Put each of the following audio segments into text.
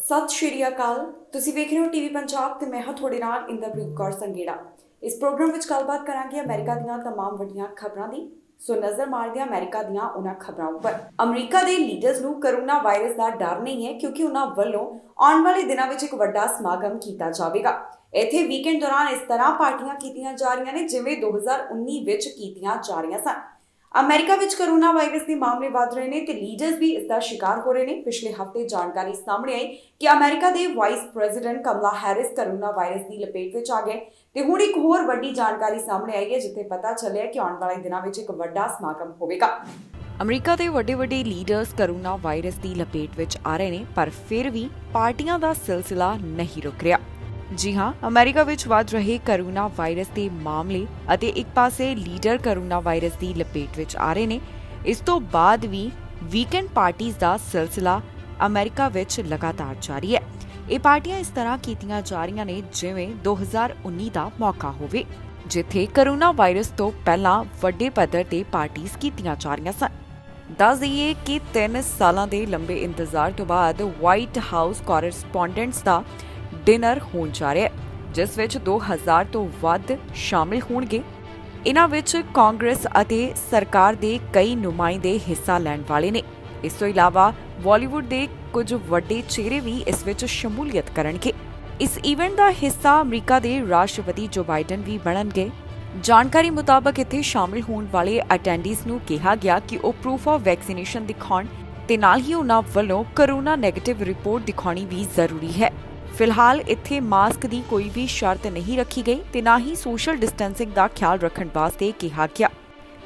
ਸਤਿ ਸ਼੍ਰੀ ਅਕਾਲ। ਤੁਸੀਂ ਵੇਖ ਰਹੇ ਹੋ ਟੀਵੀ ਪੰਜਾਬ ਤੇ ਮੈਂ ਹਾਂ ਤੁਹਾਡੇ ਨਾਲ ਇੰਦਰਪ੍ਰੀਤ ਕੌਰ ਸੰਗੇੜਾ। ਇਸ ਪ੍ਰੋਗਰਾਮ ਵਿੱਚ ਗੱਲਬਾਤ ਕਰਾਂਗੇ ਅਮਰੀਕਾ ਦੀਆਂ तमाम ਵੱਡੀਆਂ ਖਬਰਾਂ ਦੀ। ਸੋ ਨਜ਼ਰ ਮਾਰਦੇ ਹਾਂ ਅਮਰੀਕਾ ਦੀਆਂ ਉਹਨਾਂ ਖਬਰਾਂ ਉੱਪਰ। ਅਮਰੀਕਾ ਦੇ ਲੀਡਰਸ ਨੂੰ ਕਰੋਨਾ ਵਾਇਰਸ ਦਾ ਡਰ ਨਹੀਂ ਹੈ ਕਿਉਂਕਿ ਉਹਨਾਂ ਵੱਲੋਂ ਆਉਣ ਵਾਲੇ ਦਿਨਾਂ ਵਿੱਚ ਇੱਕ ਵੱਡਾ ਸਮਾਗਮ ਕੀਤਾ ਜਾਵੇਗਾ। ਇੱਥੇ ਵੀਕਐਂਡ ਦੌਰਾਨ ਇਸ ਤਰ੍ਹਾਂ ਪਾਰਟੀਆਂ ਕੀਤੀਆਂ ਜਾ ਰਹੀਆਂ ਨੇ ਜਿਵੇਂ 2019 ਵਿੱਚ ਕੀਤੀਆਂ ਜਾ ਰਹੀਆਂ ਸਨ। ਅਮਰੀਕਾ ਵਿੱਚ ਕਰੋਨਾ ਵਾਇਰਸ ਦੇ ਮਾਮਲੇ ਵਧ ਰਹੇ ਨੇ ਤੇ ਲੀਡਰਸ ਵੀ ਇਸ ਦਾ ਸ਼ਿਕਾਰ ਹੋ ਰਹੇ ਨੇ। ਪਿਛਲੇ ਹਫ਼ਤੇ ਜਾਣਕਾਰੀ ਸਾਹਮਣੇ ਆਈ ਕਿ ਅਮਰੀਕਾ ਦੇ ਵਾਈਸ ਪ੍ਰੈਜ਼ੀਡੈਂਟ ਕਮਲਾ ਹੈਰਿਸ ਕਰੋਨਾ ਵਾਇਰਸ ਦੀ ਲਪੇਟ ਵਿੱਚ ਆ ਗਏ ਤੇ ਹੁਣ ਇੱਕ ਹੋਰ ਵੱਡੀ ਜਾਣਕਾਰੀ ਸਾਹਮਣੇ ਆਈ ਹੈ ਜਿੱਥੇ ਪਤਾ ਚੱਲਿਆ ਕਿ ਆਉਣ ਵਾਲੇ ਦਿਨਾਂ ਵਿੱਚ ਇੱਕ ਵੱਡਾ ਸਮਾਗਮ ਹੋਵੇਗਾ। ਅਮਰੀਕਾ ਦੇ ਵੱਡੇ ਲੀਡਰਸ ਕਰੋਨਾ ਵਾਇਰਸ ਦੀ ਲਪੇਟ ਵਿੱਚ ਆ ਰਹੇ ਨੇ ਪਰ ਫਿਰ ਵੀ ਪਾਰਟੀਆਂ ਦਾ ਸਿਲਸਿਲਾ ਨਹੀਂ ਰੁਕ ਰਿਹਾ। ਜੀ ਹਾਂ, ਅਮਰੀਕਾ ਵਿੱਚ ਵੱਧ ਰਹੇ ਕਰੋਨਾ ਵਾਇਰਸ ਦੇ ਮਾਮਲੇ ਅਤੇ ਇੱਕ ਪਾਸੇ ਲੀਡਰ ਕਰੋਨਾ ਵਾਇਰਸ ਦੀ ਲਪੇਟ ਵਿੱਚ ਆ ਰਹੇ ਨੇ। ਇਸ ਤੋਂ ਬਾਅਦ ਵੀ ਵੀਕਐਂਡ ਪਾਰਟੀਆਂ ਦਾ ਸਿਲਸਿਲਾ ਅਮਰੀਕਾ ਵਿੱਚ ਲਗਾਤਾਰ ਜਾਰੀ ਹੈ। ਇਹ ਪਾਰਟੀਆਂ ਇਸ ਤਰ੍ਹਾਂ ਕੀਤੀਆਂ ਜਾ ਰਹੀਆਂ ਨੇ ਜਿਵੇਂ 2019 ਦਾ ਮੌਕਾ ਹੋਵੇ, ਜਿੱਥੇ ਕਰੋਨਾ ਵਾਇਰਸ ਤੋਂ ਪਹਿਲਾਂ ਵੱਡੇ ਪੱਧਰ ਤੇ ਪਾਰਟੀਆਂ ਕੀਤੀਆਂ ਜਾ ਰਹੀਆਂ ਸਨ। ਦੱਸ ਦਈਏ ਕਿ 3 ਸਾਲਾਂ ਦੇ ਲੰਬੇ ਇੰਤਜ਼ਾਰ ਤੋਂ ਬਾਅਦ ਵਾਈਟ ਹਾਊਸ ਕੋਰੈਸਪੋਂਡੈਂਟਸ ਦਾ ਡਿਨਰ ਹੋਣ ਜਾ ਰਿਹਾ ਹੈ, ਜਿਸ ਵਿੱਚ 2000 ਤੋਂ ਵੱਧ ਸ਼ਾਮਿਲ ਹੋਣਗੇ। ਇਹਨਾਂ ਵਿੱਚ ਕਾਂਗਰਸ ਅਤੇ ਸਰਕਾਰ ਦੇ ਕਈ ਨੁਮਾਇੰਦੇ ਹਿੱਸਾ ਲੈਣ ਵਾਲੇ ਨੇ। ਇਸ ਤੋਂ ਇਲਾਵਾ ਬਾਲੀਵੁੱਡ ਦੇ ਕੁਝ ਵੱਡੇ ਚਿਹਰੇ ਵੀ ਇਸ ਵਿੱਚ ਸ਼ਮੂਲੀਅਤ ਕਰਨਗੇ। ਇਸ ਇਵੈਂਟ ਦਾ ਹਿੱਸਾ ਅਮਰੀਕਾ ਦੇ ਰਾਸ਼ਟਰਪਤੀ ਜੋ ਬਾਈਡਨ ਵੀ ਬਣਨਗੇ। ਜਾਣਕਾਰੀ ਮੁਤਾਬਕ ਇੱਥੇ ਸ਼ਾਮਿਲ ਹੋਣ ਵਾਲੇ ਅਟੈਂਡੀਜ਼ ਨੂੰ ਕਿਹਾ ਗਿਆ ਕਿ ਉਹ ਪ੍ਰੂਫ ਆਫ ਵੈਕਸੀਨੇਸ਼ਨ ਦਿਖਾਉਣ ਤੇ ਨਾਲ ਹੀ ਉਹਨਾਂ ਵੱਲੋਂ ਕਰੋਨਾ ਨੈਗੇਟਿਵ ਰਿਪੋਰਟ ਦਿਖਾਉਣੀ ਵੀ ਜ਼ਰੂਰੀ ਹੈ। ਫਿਲਹਾਲ ਇੱਥੇ ਮਾਸਕ ਦੀ ਕੋਈ ਵੀ ਸ਼ਰਤ ਨਹੀਂ ਰੱਖੀ ਗਈ ਤੇ ਨਾ ਹੀ ਸੋਸ਼ਲ ਡਿਸਟੈਂਸਿੰਗ ਦਾ ਖਿਆਲ ਰੱਖਣ ਵਾਸਤੇ ਕਿਹਾ ਗਿਆ।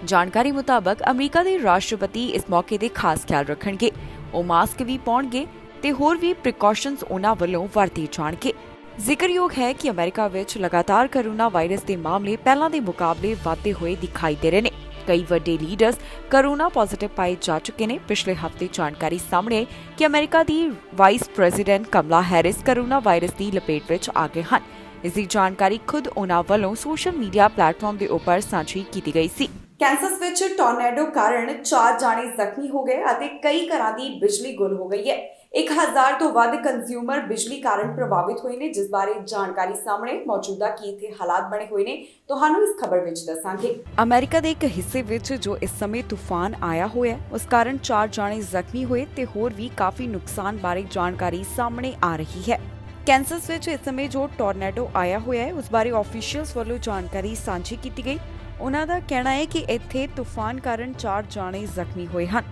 ਜਾਣਕਾਰੀ ਮੁਤਾਬਕ ਅਮਰੀਕਾ ਦੇ ਰਾਸ਼ਟਰਪਤੀ ਇਸ ਮੌਕੇ ਤੇ ਖਾਸ ਖਿਆਲ ਰੱਖਣਗੇ। ਉਹ ਮਾਸਕ ਵੀ ਪਾਉਣਗੇ ਤੇ ਹੋਰ ਵੀ ਪ੍ਰੀਕਾਸ਼ਨਸ ਉਹਨਾਂ ਵੱਲੋਂ ਵਰਤੇ ਜਾਣਗੇ। ਜ਼ਿਕਰਯੋਗ ਹੈ ਕਿ ਅਮਰੀਕਾ ਵਿੱਚ ਲਗਾਤਾਰ ਕਰੋਨਾ ਵਾਇਰਸ ਦੇ ਮਾਮਲੇ ਪਹਿਲਾਂ ਦੇ ਮੁਕਾਬਲੇ ਵਧਦੇ ਹੋਏ ਦਿਖਾਈ ਦੇ ਰਹੇ ਨੇ। ਕਈ ਵੱਡੇ ਲੀਡਰਸ ਕਰੋਨਾ ਪੋਜ਼ਿਟਿਵ ਪਾਏ ਜਾ ਚੁੱਕੇ ਨੇ। ਪਿਛਲੇ ਹਫ਼ਤੇ ਜਾਣਕਾਰੀ ਸਾਹਮਣੇ ਆਈ ਕਿ ਅਮਰੀਕਾ ਦੀ ਵਾਈਸ ਪ੍ਰੈਜ਼ੀਡੈਂਟ ਕਮਲਾ ਹੈਰਿਸ ਕਰੋਨਾ ਵਾਇਰਸ ਦੀ ਲਪੇਟ ਵਿੱਚ ਆ ਗਏ ਹਨ। ਇਸ ਦੀ ਜਾਣਕਾਰੀ ਖੁਦ ਉਹਨਾਂ ਵੱਲੋਂ ਸੋਸ਼ਲ ਮੀਡੀਆ ਪਲੇਟਫਾਰਮ ਦੇ ਉੱਪਰ ਸਾਂਝੀ ਕੀਤੀ ਗਈ ਸੀ। ਕੈਂਸਸ ਵਿੱਚ ਟੋਰਨੇਡੋ ਕਾਰਨ 4 ਜਾਣੇ ਜ਼ਖਮੀ ਹੋ ਗਏ ਅਤੇ ਕਈ ਘਰਾਂ ਦੀ ਬਿਜਲੀ ਗੁੱਲ ਹੋ ਗਈ ਹੈ। 1000 ਤੋਂ ਵੱਧ ਕੰਜ਼ਿਊਮਰ ਬਿਜਲੀ ਕਾਰਨ ਪ੍ਰਭਾਵਿਤ ਹੋਏ ਨੇ, ਜਿਸ ਬਾਰੇ ਜਾਣਕਾਰੀ ਸਾਹਮਣੇ ਮੌਜੂਦਾ ਕੀ ਇੱਥੇ ਹਾਲਾਤ ਬਣੇ ਹੋਏ ਨੇ ਤੁਹਾਨੂੰ ਇਸ ਖਬਰ ਵਿੱਚ ਦੱਸਾਂਗੇ। ਅਮਰੀਕਾ ਦੇ ਇੱਕ ਹਿੱਸੇ ਵਿੱਚ ਜੋ ਇਸ ਸਮੇਂ ਤੂਫਾਨ ਆਇਆ ਹੋਇਆ ਉਸ ਕਾਰਨ 4 ਜਾਣੇ ਜ਼ਖਮੀ ਹੋਏ ਤੇ ਹੋਰ ਵੀ ਕਾਫੀ ਨੁਕਸਾਨ ਬਾਰੇ ਜਾਣਕਾਰੀ ਸਾਹਮਣੇ ਆ ਰਹੀ ਹੈ। ਕੈਂਸਸ ਵਿੱਚ ਇਸ ਸਮੇਂ ਜੋ ਟੋਰਨੇਡੋ ਆਇਆ ਹੋਇਆ ਹੈ ਉਸ ਬਾਰੇ ਆਫੀਸ਼ੀਅਲਸ ਵੱਲੋਂ ਜਾਣਕਾਰੀ ਸਾਂਝੀ ਕੀਤੀ ਗਈ। ਉਹਨਾਂ ਦਾ ਕਹਿਣਾ ਹੈ ਕਿ ਇੱਥੇ ਤੂਫਾਨ ਕਾਰਨ 4 ਜਾਣੇ ਜ਼ਖਮੀ ਹੋਏ ਹਨ।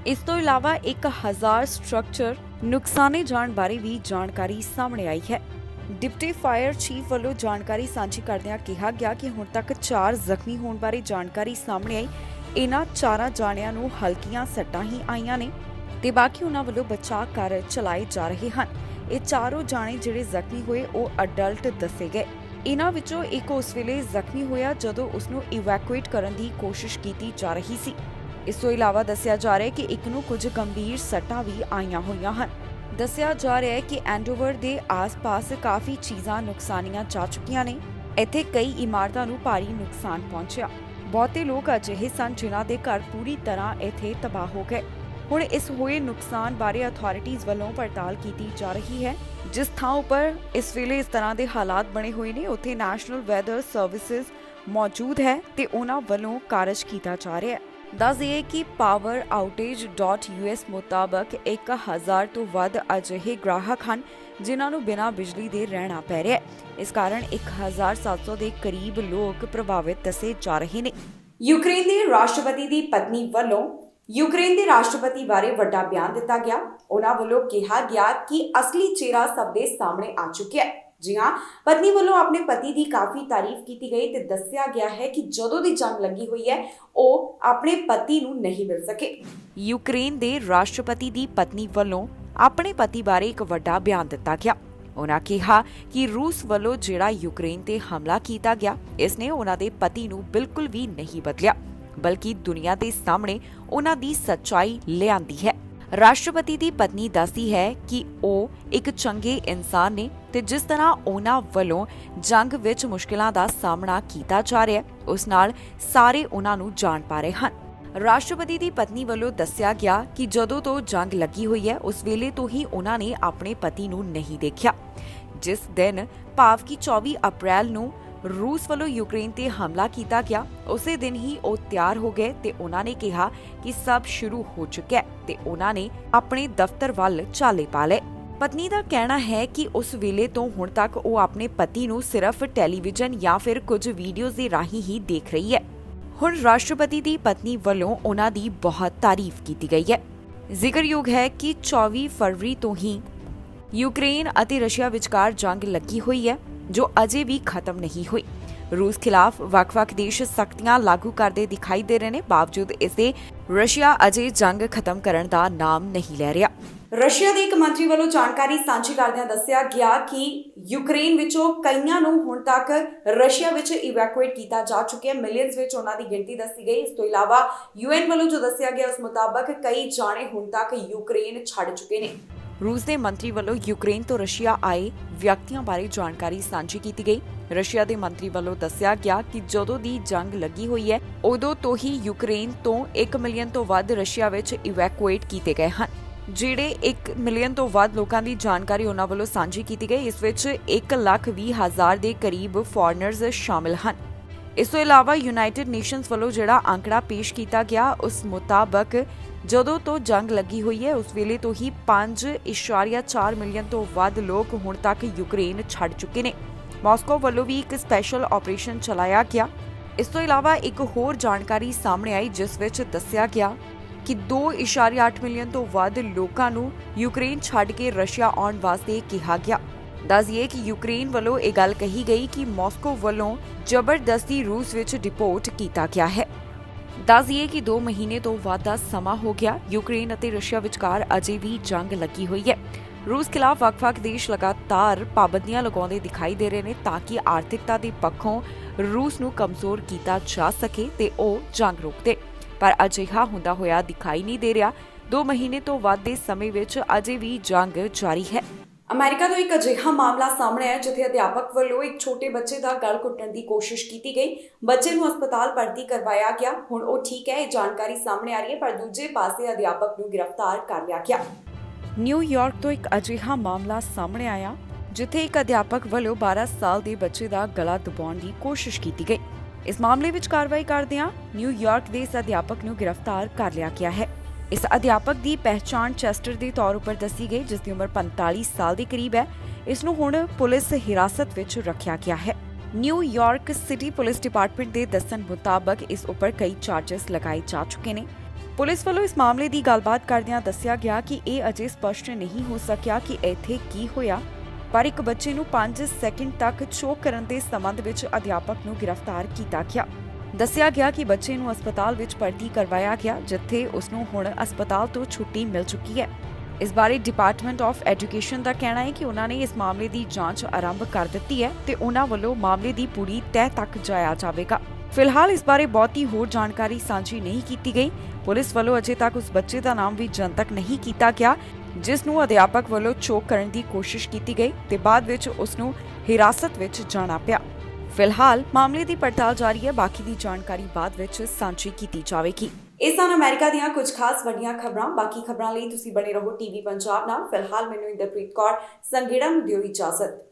ਇਸ ਤੋਂ ਇਲਾਵਾ 1000 ਸਟਰਕਚਰ ਨੁਕਸਾਨੇ ਜਾਣ ਬਾਰੇ ਵੀ ਜਾਣਕਾਰੀ ਸਾਹਮਣੇ ਆਈ ਹੈ। ਡਿਪਟੀ ਫਾਇਰ ਚੀਫ ਵੱਲੋਂ ਜਾਣਕਾਰੀ ਸਾਂਝੀ ਕਰਦਿਆਂ ਕਿਹਾ ਗਿਆ ਕਿ ਹੁਣ ਤੱਕ 4 ਜ਼ਖਮੀ ਹੋਣ ਬਾਰੇ ਜਾਣਕਾਰੀ ਸਾਹਮਣੇ ਆਈ। ਇਹਨਾਂ 4 ਜਾਣਿਆਂ ਨੂੰ ਹਲਕੀਆਂ ਸੱਟਾਂ ਹੀ ਆਈਆਂ ਨੇ ਤੇ ਬਾਕੀ ਉਹਨਾਂ ਵੱਲੋਂ ਬਚਾਅ ਕਾਰਜ ਚਲਾਏ ਜਾ ਰਹੇ ਹਨ। ਇਹ ਚਾਰੋਂ ਜਾਣੇ ਜਿਹੜੇ ਜ਼ਖਮੀ ਹੋਏ ਉਹ ਅਡਲਟ ਦੱਸੇ ਗਏ। ਇਹਨਾਂ ਵਿੱਚੋਂ ਇੱਕ ਉਸ ਵੇਲੇ ਜ਼ਖਮੀ ਹੋਇਆ ਜਦੋਂ ਉਸ ਨੂੰ ਇਵੈਕੂਏਟ ਕਰਨ ਦੀ ਕੋਸ਼ਿਸ਼ ਕੀਤੀ ਜਾ ਰਹੀ ਸੀ। ਇਸ ਤੋਂ ਇਲਾਵਾ ਦੱਸਿਆ ਜਾ ਰਿਹਾ ਹੈ ਕਿ ਇੱਕ ਨੂੰ ਕੁਝ ਗੰਭੀਰ ਸੱਟਾਂ ਵੀ ਆਈਆਂ ਹੋਈਆਂ ਹਨ। ਦੱਸਿਆ ਜਾ ਰਿਹਾ ਹੈ ਕਿ ਐਂਡੋਵਰ ਦੇ ਆਸ-ਪਾਸ ਕਾਫੀ ਚੀਜ਼ਾਂ ਨੁਕਸਾਨੀਆਂ ਜਾ ਚੁੱਕੀਆਂ ਨੇ। ਇੱਥੇ ਕਈ ਇਮਾਰਤਾਂ ਨੂੰ ਭਾਰੀ ਨੁਕਸਾਨ ਪਹੁੰਚਿਆ। ਬਹੁਤੇ ਲੋਕ ਅਜਿਹੇ ਸਨ ਜਿਨ੍ਹਾਂ ਦੇ ਘਰ ਪੂਰੀ ਤਰ੍ਹਾਂ ਇੱਥੇ ਤਬਾਹ ਹੋ ਗਏ। ਹੁਣ ਇਸ ਹੋਏ ਨੁਕਸਾਨ ਬਾਰੇ ਅਥਾਰਟੀਜ਼ ਵੱਲੋਂ ਪੜਤਾਲ ਕੀਤੀ ਜਾ ਰਹੀ ਹੈ। ਜਿਸ ਥਾਂ ਉੱਪਰ ਇਸ ਵੇਲੇ ਇਸ ਤਰ੍ਹਾਂ ਦੇ ਹਾਲਾਤ ਬਣੇ ਹੋਏ ਨੇ ਉੱਥੇ ਨੈਸ਼ਨਲ ਵੈਦਰ ਸਰਵਿਸਿਜ਼ ਮੌਜੂਦ ਹੈ ਤੇ ਉਹਨਾਂ ਵੱਲੋਂ ਕਾਰਜ ਕੀਤਾ ਜਾ ਰਿਹਾ ਹੈ। ਦੱਸ ਦਈਏ ਕਿ ਪਾਵਰ ਆਊਟੇਜ.US ਮੁਤਾਬਕ 1000 ਤੋਂ ਵੱਧ ਅਜਿਹੇ ਗ੍ਰਾਹਕ ਹਨ ਜਿਨ੍ਹਾਂ ਨੂੰ ਬਿਨਾਂ ਬਿਜਲੀ ਦੇ ਰਹਿਣਾ ਪੈ ਰਿਹਾ ਹੈ। ਇਸ ਕਾਰਨ 1700 ਦੇ ਕਰੀਬ ਲੋਕ ਪ੍ਰਭਾਵਿਤ ਦੱਸੇ ਜਾ ਰਹੇ ਨੇ। ਯੂਕਰੇਨ ਦੇ ਰਾਸ਼ਟਰਪਤੀ ਦੀ ਪਤਨੀ ਵੱਲੋਂ ਯੂਕਰੇਨ ਦੇ ਰਾਸ਼ਟਰਪਤੀ ਬਾਰੇ ਵੱਡਾ ਬਿਆਨ ਦਿੱਤਾ ਗਿਆ। ਉਹਨਾਂ ਵੱਲੋਂ ਕਿਹਾ ਗਿਆ ਕਿ ਅਸਲੀ ਚਿਹਰਾ ਸਭ ਦੇ ਸਾਹਮਣੇ ਆ ਚੁੱਕਿਆ ਹੈ। ਜੀ ਹਾਂ, ਪਤਨੀ ਵੱਲੋਂ ਆਪਣੇ ਪਤੀ ਦੀ ਕਾਫੀ ਤਾਰੀਫ ਕੀਤੀ ਗਈ ਤੇ ਦੱਸਿਆ ਗਿਆ ਹੈ ਕਿ ਜਦੋਂ ਦੀ ਜੰਗ ਲੱਗੀ ਹੋਈ ਹੈ ਉਹ ਆਪਣੇ ਪਤੀ ਨੂੰ ਨਹੀਂ ਮਿਲ ਸਕੇ। ਯੂਕਰੇਨ ਦੇ ਰਾਸ਼ਟਰਪਤੀ ਦੀ ਪਤਨੀ ਵੱਲੋਂ ਆਪਣੇ ਪਤੀ ਬਾਰੇ ਇੱਕ ਵੱਡਾ ਬਿਆਨ ਦਿੱਤਾ ਗਿਆ। ਉਹਨਾਂ ਕਿਹਾ ਕਿ ਰੂਸ ਵੱਲੋਂ ਜਿਹੜਾ ਯੂਕਰੇਨ ਤੇ ਹਮਲਾ ਕੀਤਾ ਗਿਆ ਇਸ ਨੇ ਉਹਨਾਂ ਦੇ ਪਤੀ ਨੂੰ ਬਿਲਕੁਲ ਵੀ ਨਹੀਂ ਬਦਲਿਆ ਬਲਕਿ ਦੁਨੀਆ ਦੇ ਸਾਹਮਣੇ ਉਹਨਾਂ ਦੀ ਸੱਚਾਈ ਲਿਆਂਦੀ ਹੈ। ਰਾਸ਼ਟਰਪਤੀ ਦੀ ਪਤਨੀ ਦੱਸਦੀ ਹੈ ਕਿ ਉਹ ਇੱਕ ਚੰਗੇ ਇਨਸਾਨ ਨੇ ਤੇ ਜਿਸ ਤਰ੍ਹਾਂ ਉਹਨਾਂ ਵੱਲੋਂ ਜੰਗ ਵਿੱਚ ਮੁਸ਼ਕਿਲਾਂ ਦਾ ਸਾਹਮਣਾ ਕੀਤਾ ਜਾ ਰਿਹਾ ਉਸ ਨਾਲ ਸਾਰੇ ਉਹਨਾਂ ਨੂੰ ਜਾਣ ਪਾ ਰਹੇ ਹਨ। ਰਾਸ਼ਟਰਪਤੀ ਦੀ ਪਤਨੀ ਵੱਲੋਂ ਦੱਸਿਆ ਗਿਆ ਕਿ ਜਦੋਂ ਤੋਂ ਜੰਗ ਲੱਗੀ ਹੋਈ ਹੈ ਉਸ ਵੇਲੇ ਤੋਂ ਹੀ ਉਹਨਾਂ ਨੇ ਆਪਣੇ ਪਤੀ ਨੂੰ ਨਹੀਂ ਦੇਖਿਆ। ਜਿਸ ਦਿਨ ਭਾਵ ਕਿ 24 ਅਪ੍ਰੈਲ ਨੂੰ ਰੂਸ ਵੱਲੋਂ ਯੂਕਰੇਨ ਤੇ ਹਮਲਾ ਕੀਤਾ ਗਿਆ, ਉਸੇ ਦਿਨ ਹੀ ਉਹ ਤਿਆਰ ਹੋ ਗਏ ਤੇ ਉਹਨਾਂ ਨੇ ਕਿਹਾ ਕਿ ਸਭ ਸ਼ੁਰੂ ਹੋ ਚੁੱਕਿਆ ਹੈ ਤੇ ਉਹਨਾਂ ਨੇ ਆਪਣੇ ਦਫ਼ਤਰ ਵੱਲ ਚਾਲੇ ਪਾ ਲਏ। ਪਤਨੀ ਦਾ ਕਹਿਣਾ ਹੈ ਕਿ ਉਸ ਵੇਲੇ ਤੋਂ ਹੁਣ ਤੱਕ ਉਹ ਆਪਣੇ ਪਤੀ ਨੂੰ ਸਿਰਫ ਟੈਲੀਵਿਜ਼ਨ ਜਾਂ ਫਿਰ ਕੁਝ ਵੀਡੀਓਜ਼ ਦੇ ਰਾਹੀਂ ਹੀ ਦੇਖ ਰਹੀ ਹੈ। ਹੁਣ ਰਾਸ਼ਟਰਪਤੀ ਦੀ ਪਤਨੀ ਵੱਲੋਂ ਉਹਨਾਂ ਦੀ ਬਹੁਤ ਤਾਰੀਫ ਕੀਤੀ ਗਈ ਹੈ। ਜ਼ਿਕਰਯੋਗ ਹੈ ਕਿ 24 ਫਰਵਰੀ ਤੋਂ ਹੀ ਯੂਕਰੇਨ ਅਤੇ ਰਸ਼ੀਆ ਵਿਚਕਾਰ ਜੰਗ ਲੱਗੀ ਹੋਈ ਹੈ ਜੋ ਅਜੇ ਵੀ ਖਤਮ ਨਹੀਂ ਹੋਈ। ਰੂਸ ਖਿਲਾਫ ਵੱਖ-ਵੱਖ ਦੇਸ਼ ਸਖਤੀਆਂ ਲਾਗੂ ਕਰਦੇ ਦਿਖਾਈ ਦੇ ਰਹੇ ਨੇ, ਬਾਵਜੂਦ ਇਸ ਦੇ ਰਸ਼ੀਆ ਅਜੇ ਜੰਗ ਖਤਮ ਕਰਨ ਦਾ ਨਾਮ ਨਹੀਂ ਲੈ ਰਿਹਾ। ਰਸ਼ੀਆ ਦੇ ਇੱਕ ਮੰਤਰੀ ਵੱਲੋਂ ਜਾਣਕਾਰੀ ਸਾਂਝੀ ਕਰਦਿਆਂ ਦੱਸਿਆ ਗਿਆ ਕਿ ਯੂਕਰੇਨ ਵਿੱਚੋਂ ਕਈਆਂ ਨੂੰ ਹੁਣ ਤੱਕ ਰਸ਼ੀਆ ਵਿੱਚ ਇਵੈਕੂਏਟ ਕੀਤਾ ਜਾ ਚੁੱਕਿਆ ਹੈ। ਮਿਲੀਅਨਸ ਵਿੱਚ ਉਹਨਾਂ ਦੀ ਗਿਣਤੀ ਦੱਸੀ ਗਈ। ਇਸ ਤੋਂ ਇਲਾਵਾ UN ਵੱਲੋਂ ਜੋ ਦੱਸਿਆ ਗਿਆ ਉਸ ਮੁਤਾਬਕ ਕਈ ਜਾਣੇ ਹੁਣ ਤੱਕ ਯੂਕਰੇਨ ਛੱਡ ਚੁੱਕੇ ਨੇ। ਰੂਸ ਦੇ ਮੰਤਰੀ ਵੱਲੋਂ ਯੂਕਰੇਨ ਤੋਂ ਰਸ਼ੀਆ ਆਏ ਵਿਅਕਤੀਆਂ ਬਾਰੇ ਜਾਣਕਾਰੀ ਸਾਂਝੀ ਕੀਤੀ ਗਈ। ਰਸ਼ੀਆ ਦੇ ਮੰਤਰੀ ਵੱਲੋਂ ਦੱਸਿਆ ਗਿਆ ਕਿ ਜਦੋਂ ਦੀ ਜੰਗ ਲੱਗੀ ਹੋਈ ਹੈ ਉਦੋਂ ਤੋਂ ਹੀ ਯੂਕਰੇਨ ਤੋਂ 1 ਮਿਲੀਅਨ ਤੋਂ ਵੱਧ ਰਸ਼ੀਆ ਵਿੱਚ ਇਵੈਕੂਏਟ ਕੀਤੇ ਗਏ ਹਨ। ਜਿਹੜੇ 1 ਮਿਲੀਅਨ ਤੋਂ ਵੱਧ ਲੋਕਾਂ ਦੀ ਜਾਣਕਾਰੀ ਉਹਨਾਂ ਵੱਲੋਂ ਸਾਂਝੀ ਕੀਤੀ ਗਈ। ਇਸ ਵਿੱਚ 1,20,000 ਦੇ ਕਰੀਬ ਫੋਰਨਰਜ਼ ਸ਼ਾਮਿਲ ਹਨ। ਇਸ ਤੋਂ ਇਲਾਵਾ ਯੂਨਾਈਟਿਡ ਨੇਸ਼ਨਸ ਵੱਲੋਂ ਜਿਹੜਾ ਅੰਕੜਾ ਪੇਸ਼ ਕੀਤਾ ਗਿਆ ਉਸ ਮੁਤਾਬਕ ਜਦੋਂ ਤੋਂ ਜੰਗ ਲੱਗੀ ਹੋਈ ਹੈ ਉਸ ਵੇਲੇ ਤੋਂ ਹੀ 5.4 ਮਿਲੀਅਨ ਤੋਂ ਵੱਧ ਲੋਕ ਹੁਣ ਤੱਕ ਯੂਕਰੇਨ ਛੱਡ ਚੁੱਕੇ ਨੇ। ਮਾਸਕੋ ਵੱਲੋਂ ਵੀ ਇੱਕ ਸਪੈਸ਼ਲ ਆਪਰੇਸ਼ਨ ਚਲਾਇਆ ਗਿਆ। ਇਸ ਤੋਂ ਇਲਾਵਾ ਇੱਕ ਹੋਰ ਜਾਣਕਾਰੀ ਸਾਹਮਣੇ ਆਈ ਜਿਸ ਵਿੱਚ ਦੱਸਿਆ ਗਿਆ ਕਿ 2.8 ਮਿਲੀਅਨ ਤੋਂ ਵੱਧ ਲੋਕਾਂ ਨੂੰ ਯੂਕਰੇਨ ਛੱਡ ਕੇ ਰਸ਼ੀਆ ਆਉਣ ਵਾਸਤੇ ਕਿਹਾ ਗਿਆ। ਦੱਸਿਏ ਕਿ ਯੂਕਰੇਨ ਵੱਲੋਂ ਇਹ ਗੱਲ ਕਹੀ ਗਈ ਕਿ ਮਾਸਕੋ ਵੱਲੋਂ ਜ਼ਬਰਦਸਤੀ ਰੂਸ ਵਿੱਚ ਡਿਪੋਰਟ ਕੀਤਾ ਗਿਆ ਹੈ। ਦੱਸਿਏ ਕਿ 2 ਮਹੀਨੇ ਤੋਂ ਵੱਧ ਦਾ ਸਮਾਂ ਹੋ ਗਿਆ ਯੂਕਰੇਨ ਅਤੇ ਰਸ਼ੀਆ ਵਿਚਕਾਰ ਅਜੇ ਵੀ ਜੰਗ ਲੱਗੀ ਹੋਈ ਹੈ। ਰੂਸ ਖਿਲਾਫ ਵੱਖ-ਵੱਖ ਦੇਸ਼ ਲਗਾਤਾਰ ਪਾਬੰਦੀਆਂ ਲਗਾਉਂਦੇ ਦਿਖਾਈ ਦੇ ਰਹੇ ਨੇ ਤਾਂ ਕਿ ਆਰਥਿਕਤਾ ਦੇ ਪੱਖੋਂ ਰੂਸ ਨੂੰ ਕਮਜ਼ੋਰ ਕੀਤਾ ਜਾ ਸਕੇ ਤੇ ਉਹ ਜੰਗ ਰੋਕ ਦੇ, ਪਰ ਅਜਿਹਾ ਹੁੰਦਾ ਹੋਇਆ ਦਿਖਾਈ ਨਹੀਂ ਦੇ ਰਿਹਾ। 2 ਮਹੀਨੇ ਤੋਂ ਵੱਧ ਦੇ ਸਮੇਂ ਵਿੱਚ ਅਜੇ ਵੀ ਜੰਗ ਜਾਰੀ ਹੈ। ਅਮਰੀਕਾ ਤੋਂ ਇੱਕ ਅਜਿਹਾ ਮਾਮਲਾ ਸਾਹਮਣੇ ਆਇਆ ਜਿੱਥੇ ਅਧਿਆਪਕ ਵੱਲੋਂ ਇੱਕ ਛੋਟੇ ਬੱਚੇ ਦਾ ਗਲ ਘੁੱਟਣ ਦੀ ਕੋਸ਼ਿਸ਼ ਕੀਤੀ ਗਈ। ਬੱਚੇ ਨੂੰ ਹਸਪਤਾਲ ਭਰਤੀ ਕਰਵਾਇਆ ਗਿਆ। ਹੁਣ ਉਹ ਠੀਕ ਹੈ, ਇਹ ਜਾਣਕਾਰੀ ਸਾਹਮਣੇ ਆ ਰਹੀ ਹੈ, ਪਰ ਦੂਜੇ ਪਾਸੇ ਅਧਿਆਪਕ ਨੂੰ ਗ੍ਰਿਫਤਾਰ ਕਰ ਲਿਆ ਗਿਆ। ਨਿਊਯਾਰਕ ਤੋਂ ਇੱਕ ਅਜਿਹਾ ਮਾਮਲਾ ਸਾਹਮਣੇ ਆਇਆ ਜਿੱਥੇ ਇੱਕ ਅਧਿਆਪਕ ਵੱਲੋਂ 12 ਸਾਲ ਦੇ ਬੱਚੇ ਦਾ ਗਲਾ ਦਬਾਉਣ ਦੀ ਕੋਸ਼ਿਸ਼ ਕੀਤੀ ਗਈ। ਇਸ ਮਾਮਲੇ ਵਿੱਚ ਕਾਰਵਾਈ ਕਰਦਿਆਂ ਨਿਊਯਾਰਕ ਦੇ ਇਸ ਅਧਿਆਪਕ ਨੂੰ ਗ੍ਰਿਫਤਾਰ ਕਰ ਲਿਆ ਗਿਆ ਹੈ। ਇਸ ਅਧਿਆਪਕ ਦੀ ਪਹਿਚਾਣ ਚੈਸਟਰ ਦੇ ਤੌਰ ਉੱਪਰ ਦੱਸੀ ਗਈ ਜਿਸ ਦੀ ਉਮਰ 45 ਸਾਲ ਦੇ ਕਰੀਬ ਹੈ। ਇਸ ਨੂੰ ਹੁਣ ਪੁਲਿਸ ਹਿਰਾਸਤ ਵਿੱਚ ਰੱਖਿਆ ਗਿਆ ਹੈ। ਨਿਊਯਾਰਕ ਸਿਟੀ ਪੁਲਿਸ ਡਿਪਾਰਟਮੈਂਟ ਦੇ ਦੱਸਣ ਮੁਤਾਬਕ ਇਸ ਉੱਪਰ ਕਈ ਚਾਰਜਸ ਲਗਾਏ ਜਾ ਚੁੱਕੇ ਨੇ। ਪੁਲਿਸ ਵੱਲੋਂ ਇਸ ਮਾਮਲੇ ਦੀ ਗੱਲਬਾਤ ਕਰਦਿਆਂ ਦੱਸਿਆ ਗਿਆ ਕਿ ਇਹ ਅਜੇ ਸਪਸ਼ਟ ਨਹੀਂ ਹੋ ਸਕਿਆ ਕਿ ਇੱਥੇ ਕੀ ਹੋਇਆ, ਪਰ ਇੱਕ ਬੱਚੇ ਨੂੰ 5 ਸੈਕਿੰਡ ਤੱਕ ਚੋਕ ਕਰਨ ਦੇ ਸੰਬੰਧ ਵਿੱਚ ਅਧਿਆਪਕ ਨੂੰ ਗ੍ਰਿਫਤਾਰ ਕੀਤਾ ਗਿਆ। ਦੱਸਿਆ ਗਿਆ ਕਿ ਬੱਚੇ ਨੂੰ ਹਸਪਤਾਲ ਵਿੱਚ ਭਰਤੀ ਕਰਵਾਇਆ ਗਿਆ ਜਿੱਥੇ ਉਸ ਨੂੰ ਹੁਣ ਹਸਪਤਾਲ ਤੋਂ ਛੁੱਟੀ ਮਿਲ ਚੁੱਕੀ ਹੈ। ਇਸ ਬਾਰੇ ਡਿਪਾਰਟਮੈਂਟ ਆਫ ਐਜੂਕੇਸ਼ਨ ਦਾ ਕਹਿਣਾ ਹੈ ਕਿ ਉਹਨਾਂ ਨੇ ਇਸ ਮਾਮਲੇ ਦੀ ਜਾਂਚ ਆਰੰਭ ਕਰ ਦਿੱਤੀ ਹੈ ਤੇ ਉਹਨਾਂ ਵੱਲੋਂ ਮਾਮਲੇ ਦੀ ਪੂਰੀ ਤਹਿ ਤੱਕ ਜਾਇਆ ਜਾਵੇਗਾ। ਫਿਲਹਾਲ ਇਸ ਬਾਰੇ ਬਹੁਤੀ ਹੋਰ ਜਾਣਕਾਰੀ ਸਾਂਝੀ ਨਹੀਂ ਕੀਤੀ ਗਈ। ਪੁਲਿਸ ਵੱਲੋਂ ਅਜੇ ਤੱਕ ਉਸ ਬੱਚੇ ਦਾ ਨਾਮ ਵੀ ਜਨਤਕ ਨਹੀਂ ਕੀਤਾ ਗਿਆ ਜਿਸ ਨੂੰ ਅਧਿਆਪਕ ਵੱਲੋਂ ਚੋਕ ਕਰਨ ਦੀ ਕੋਸ਼ਿਸ਼ ਕੀਤੀ ਗਈ ਤੇ ਬਾਅਦ ਵਿੱਚ ਉਸ ਨੂੰ ਹਿਰਾਸਤ ਵਿੱਚ ਜਾਣਾ ਪਿਆ। ਫਿਲਹਾਲ ਮਾਮਲੇ ਦੀ ਪੜਤਾਲ ਜਾਰੀ ਹੈ। ਬਾਕੀ ਦੀ ਜਾਣਕਾਰੀ ਬਾਅਦ ਵਿੱਚ ਸਾਂਝੀ ਕੀਤੀ ਜਾਵੇਗੀ। ਇਸ ਸਨ ਅਮਰੀਕਾ ਦੀਆਂ ਕੁਝ ਖਾਸ ਵੱਡੀਆਂ ਖਬਰਾਂ। ਬਾਕੀ ਖਬਰਾਂ ਲਈ ਤੁਸੀਂ ਬਣੇ ਰਹੋ ਟੀਵੀ ਪੰਜਾਬ ਨਾਲ। ਫਿਲਹਾਲ ਮੈਨੂੰ ਇੰਦਰਪ੍ਰੀਤ ਕੌਰ ਸੰਗੇੜਾ ਨੂੰ ਦਿਓ ਇਜਾਜ਼ਤ।